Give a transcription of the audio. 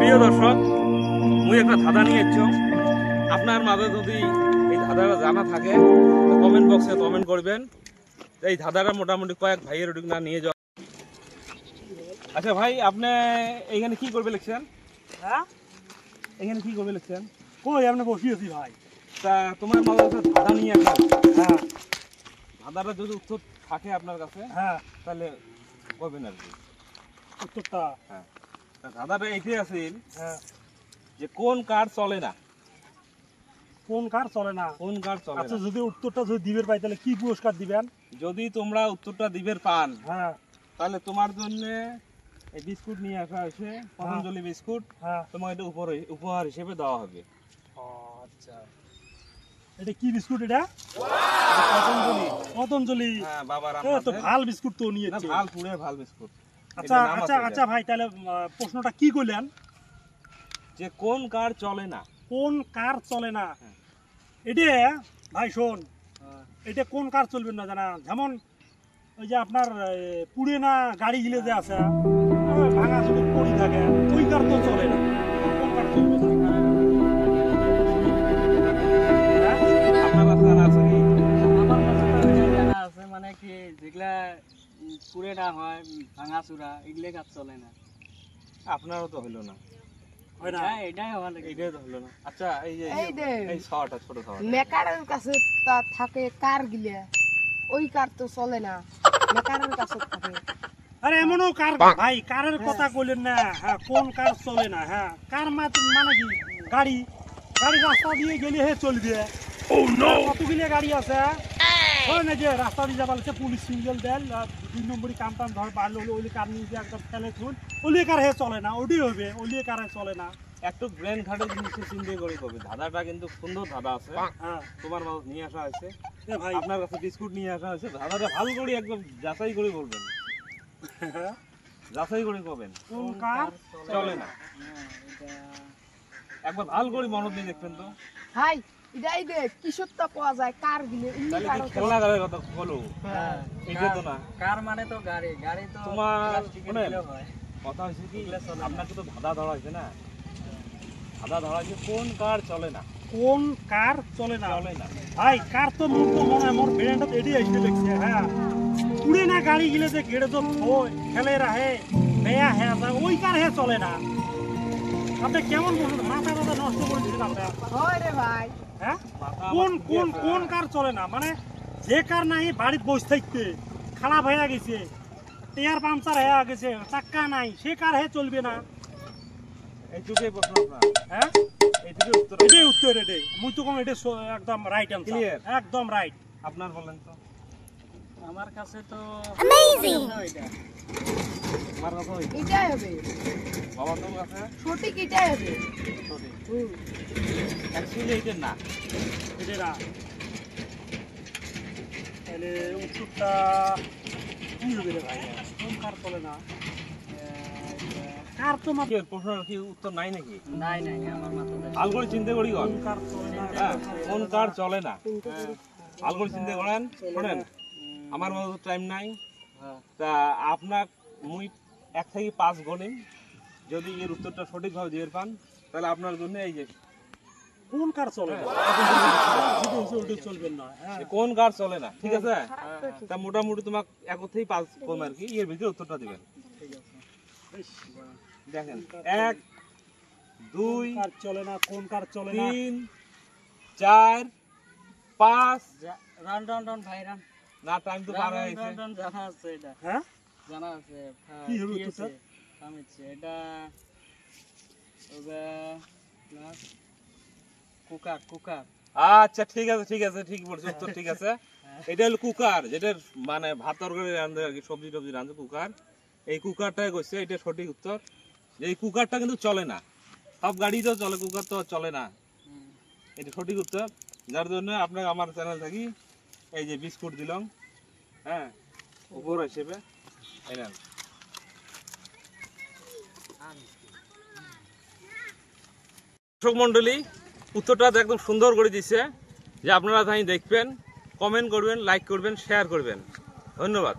প্রিয় দর্শক, মুই একটা ধাঁধা নিয়ে এসেছি। আপনার মাঝে যদি এই ধাঁধাটা জানা থাকে তো কমেন্ট বক্সে কমেন্ট করবেন। এই ধাঁধাটা মোটামুটি কয়েক ভাইয়ের ওদিক না নিয়ে যাওয়া। আচ্ছা ভাই, আপনি এইখানে কি করবে লিখছেন? হ্যাঁ, এখানে কি করবে লিখছেন? কই আপনি বসিয়েছি ভাই। তা তোমার মাঝে একটা ধাঁধা নিয়ে আসলাম। হ্যাঁ, ধাঁধাটা যদি উত্তর থাকে আপনার কাছে হ্যাঁ, তাহলে করবেন আর কি। উত্তরটা হ্যাঁ, তা ধাঁধাটা এইটাই আছে হ্যাঁ, যে কোন কার চলে না। কোন কার চলে না? কোন কার চলে আচ্ছা, না? যদি উত্তরটা যদি দিবের পাই তাহলে কি পুরস্কার দিবেন? যদি তোমরা উত্তরটা দিবের পান হ্যাঁ, তাহলে তোমার জন্য এই বিস্কুট নিয়ে আসা হয়েছে, পতঞ্জলি বিস্কুট। হ্যাঁ। তোমার এটা উপহার হিসেবে দেওয়া হবে। ও আচ্ছা, এটা কি বিস্কুট? এটা পতঞ্জলি। পতঞ্জলি। হ্যাঁ, বাবার তো ভাল বিস্কুট তো নিয়েছে। ভাল পুরে ভাল বিস্কুট। আচ্ছা এটা নাম আচ্ছা আছে আচ্ছা ভাই, তাহলে প্রশ্নটা কি কইলেন? যে কোন কার চলে না। কোন কার চলে না? হ্যাঁ। এটা ভাই শোন, এটা কোন কার চলবে না জানা? যেমন ওই যে আপনার পুড়ে না গাড়ি গিলে যে আছে, ওই ভাঙা যদি পড়ি থাকে, ওই কার তো চলে না। কোন কার চলবে না? হ্যাঁ? আপনার কাছে জানা আছে কি? আমার কাছে তো জানা আছে, মানে কি যেগুলা পুড়ে না হয়, ভাঙা চূড়া, এগুলো কাজ চলে না। আপনারও তো হইলো না। হয় না? এটাই হওয়া লাগে। এইটাই তো হইলো না। আচ্ছা, এই যে এই যে এই শর্টটা ছোট শর্ট। মেকারের কাছে তা থাকে কার গিলে, ওই কার তো চলে না, মেকারের কাছে থাকে। আরে এমনও কার ভাই, কারের কথা কইলেন না। হ্যাঁ, কোন কার চলে না? হ্যাঁ, কার মানে কি গাড়ি, গাড়ি রাস্তা দিয়ে গেলে হে চলবে। কতগুলি গাড়ি আছে, হয় না যে রাস্তা দিয়ে যাবার পুলিশ সিঙ্গেল দেন, 2 নম্বরই কাম টাম ধর বাড়লো, ওই কার নিয়ে যে একদম ফেলে থুন, ওলি কার হে চলে না, ওটি হবে, ওলি কার হে চলে না। একটু ব্রেন খাটে জিনিস চিন্তা করে করবে। ধাঁধাটা কিন্তু সুন্দর ধাঁধা আছে, হ্যাঁ তোমার মাঝে নিয়ে আসা হয়েছে। এ ভাই, আপনার কাছে বিস্কুট নিয়ে আসা হয়েছে। ধাঁধাটা ভালো করে একদম যাচাই করে বলবেন, যাচাই করে করবেন। কোন কার চলে না, এটা একবার ভালো করে মনত দিয়ে দেখবেন তো। হাই, এটাই দে কিশোরটা পাওয়া যায় কার গিলে, এমনি তাহলে কার কি খেলনা গাড়ির কথা বলো? হ্যাঁ, এটা তো না। কার মানে তো গাড়ি, গাড়ি তো তোমার প্লাস্টিকের শোনেন, দিলেও হয়। কথা হয়েছে কি, এগুলো চলে না। আপনাকে তো ধাঁধা ধরা হয়েছে না, ধাঁধা ধরা হয়েছে কোন কার চলে না। কোন কার চলে না? চলে না, ভাই কার তো মোর তো মনে হয় মোর ব্রেনটা এডি আসতে দেখছে। হ্যাঁ, পুড়ে না গাড়ি গিলে যে গেড়ে তো খেলে রাহে বেয়া হে আছে, ওই কার হে চলে না। আপনি কেমন বলুন, মাথা মাথা নষ্ট করে দিচ্ছেন আপনার। হয় রে ভাই। হ্যাঁ, মাথা কোন আমার কোন ঠিক আছে। কোন কার চলে না? মানে যে কার নাই বাড়িতে বসে থাকতে খারাপ হয়ে গেছে, টায়ার পাংচার হয়ে গেছে, চাক্কা নাই, সে কার হে চলবে না? এইটুকুই প্রশ্ন আপনার, হ্যাঁ, এইটুকুই উত্তর। এটাই উত্তর। এটাই মুই তো কম, এটা একদম রাইট Clear? অ্যান্সার, একদম রাইট। আপনার বলেন তো। আমার কাছে তো এটা আমার কথা হইছে, এটাই হবে বাবার তোর কাছে সঠিক, এটাই হবে। সঠিক। হুম। অ্যাকচুয়ালি এইটা না। এটা না, তাহলে উত্তরটা কি হবে রে ভাই? কোন কার চলে না? কার তো কি প্রশ্নের কি উত্তর নাই নাকি? নাই নাই, আমার মাথাতে ভালো করে চিন্তা করি কর। কোন কার চলে না? হ্যাঁ, কোন কার চলে না, কিন্তু ভালো করে চিন্তা করেন। শোনেন, আমার মতো টাইম নাই। হ্যাঁ। তা আপনার মুই 1 থেকে 5 গণিম, যদি এর উত্তরটা সঠিকভাবে দিয়ে পান তাহলে আপনার জন্য এই যে কোন কার চলে না? যেটা হচ্ছে ওটা চলবে না। হ্যাঁ, কোন কার চলে না, ঠিক আছে? খারাপ তো ঠিক। তা মোটামুটি তোমাকে 1 থেকে 5 কম আর কি, এর ভিতরে উত্তরটা দিবেন। ঠিক আছে। বেশ, দেখেন, 1 2 কোন কার চলে না? কোন কার চলে না? 3 4 5। রান রান রান ভাই, রান না, টাইম তো পার হয়ে গেছে। রান, জানা আছে এটা, হ্যাঁ, জানা আছে। হ্যাঁ, কি হলো কি উত্তরটা? আছে? থামিচ্ছে এটা ওগা না, কুকার কুকার। আচ্ছা, ঠিক আছে ঠিক আছে, ঠিক বলছো, উত্তর ঠিক আছে। এটা হলো কুকার, যেটা মানে ভাত তরকারি রাঁধে আর কি, সবজি টবজি রাঁধে কুকার। এই কুকারটাই কইছে, এটা সঠিক উত্তর। যে এই কুকারটা কিন্তু চলে না, সব গাড়ি তো চলে, কুকার তো চলে না। এটা সঠিক উত্তর, যার জন্য আপনাকে আমার চ্যানেল থাকি এই যে বিস্কুট দিলাম, হ্যাঁ, উপর হিসেবে। এই নেন। দর্শক মন্ডলী, উত্তরটা একদম সুন্দর করে দিচ্ছে, যে আপনারা তাই দেখবেন, কমেন্ট করবেন, লাইক করবেন, শেয়ার করবেন। ধন্যবাদ।